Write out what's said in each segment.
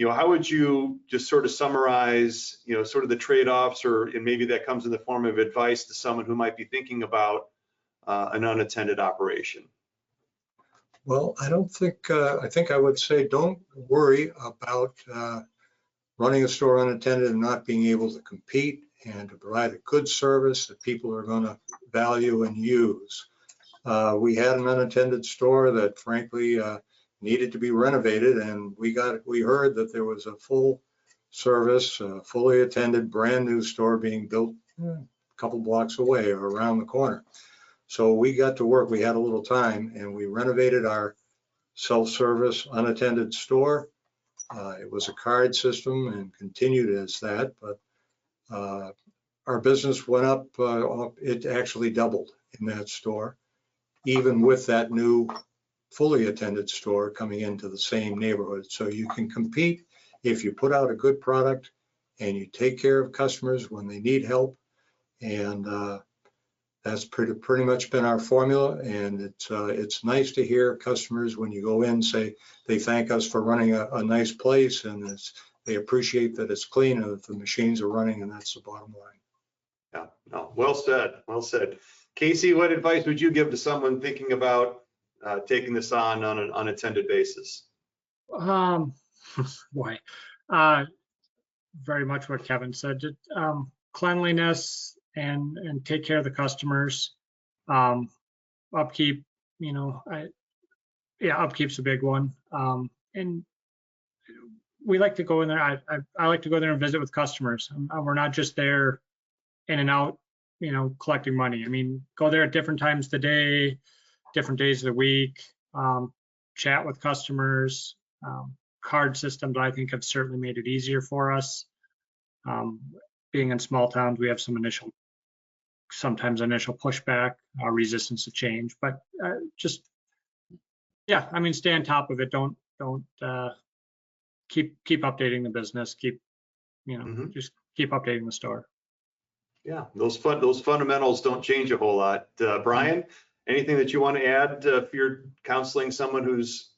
how would you just sort of summarize, sort of the trade-offs, and maybe that comes in the form of advice to someone who might be thinking about an unattended operation? Well, I think I would say don't worry about running a store unattended and not being able to compete and to provide a good service that people are going to value and use. We had an unattended store that frankly needed to be renovated, and we heard that there was a full service, fully attended, brand new store being built a couple blocks away or around the corner. So we got to work. We had a little time, and we renovated our self-service unattended store. It was a card system and continued as that, but our business went up. It actually doubled in that store, even with that new fully attended store coming into the same neighborhood. So you can compete if you put out a good product and you take care of customers when they need help. And that's pretty much been our formula. And it's nice to hear customers when you go in say they thank us for running a nice place, and they appreciate that it's clean and that the machines are running, and that's the bottom line. Yeah, no, well said, well said. Casey, what advice would you give to someone thinking about taking this on an unattended basis? Boy, very much what Kevin said. Cleanliness and take care of the customers. Upkeep, upkeep's a big one. And we like to go in there. I like to go there and visit with customers. We're not just there in and out, collecting money. I mean, go there at different times of the day, different days of the week, chat with customers. Card systems, I think, have certainly made it easier for us. Being in small towns, we have sometimes initial pushback, resistance to change, but stay on top of it. Don't keep updating the business. Just keep updating the store. Yeah, those fundamentals don't change a whole lot. Brian, anything that you want to add if you're counseling someone who's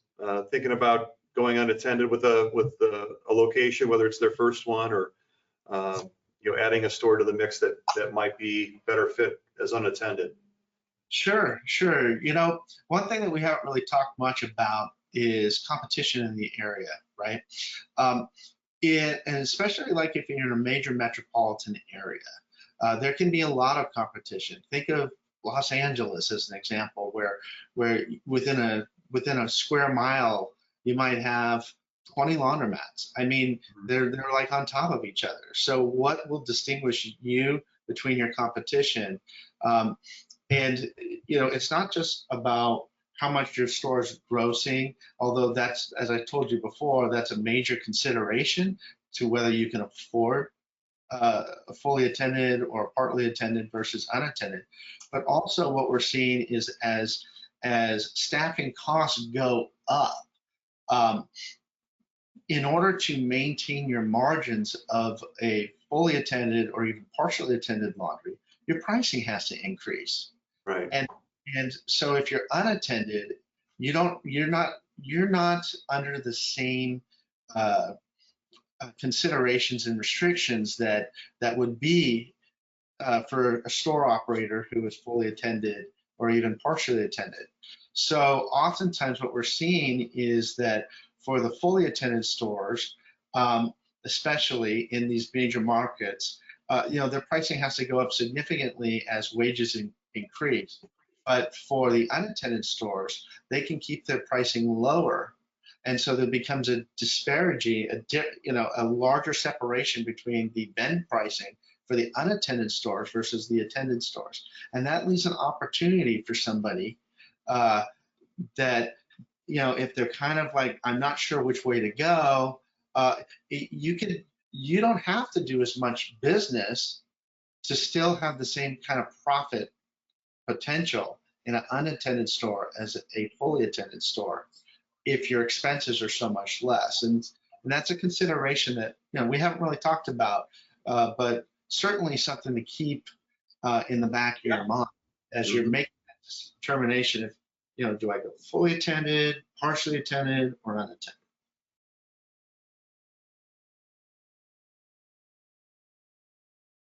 thinking about going unattended with a location, whether it's their first one or adding a store to the mix that might be better fit as unattended? Sure. One thing that we haven't really talked much about is competition in the area, right? And especially like if you're in a major metropolitan area, there can be a lot of competition. Think of Los Angeles as an example, where within a square mile you might have 20 laundromats. I mean, they're like on top of each other. So what will distinguish you between your competition? And it's not just about how much your store is grossing, although that's, as I told you before, that's a major consideration to whether you can afford a fully attended or partly attended versus unattended. But also what we're seeing is as staffing costs go up, in order to maintain your margins of a fully attended or even partially attended laundry, your pricing has to increase. Right. And so if you're unattended, you're not under the same considerations and restrictions that would be for a store operator who is fully attended or even partially attended. So oftentimes what we're seeing is that for the fully attended stores, especially in these major markets, their pricing has to go up significantly as wages increase. But for the unattended stores, they can keep their pricing lower. And so there becomes a disparity, a larger separation between the vend pricing for the unattended stores versus the attended stores. And that leaves an opportunity for somebody that, if they're kind of like, I'm not sure which way to go, you don't have to do as much business to still have the same kind of profit potential in an unattended store as a fully attended store if your expenses are so much less. And that's a consideration that we haven't really talked about, but certainly something to keep in the back of your mind as you're making that determination of, do I go fully attended, partially attended, or unattended?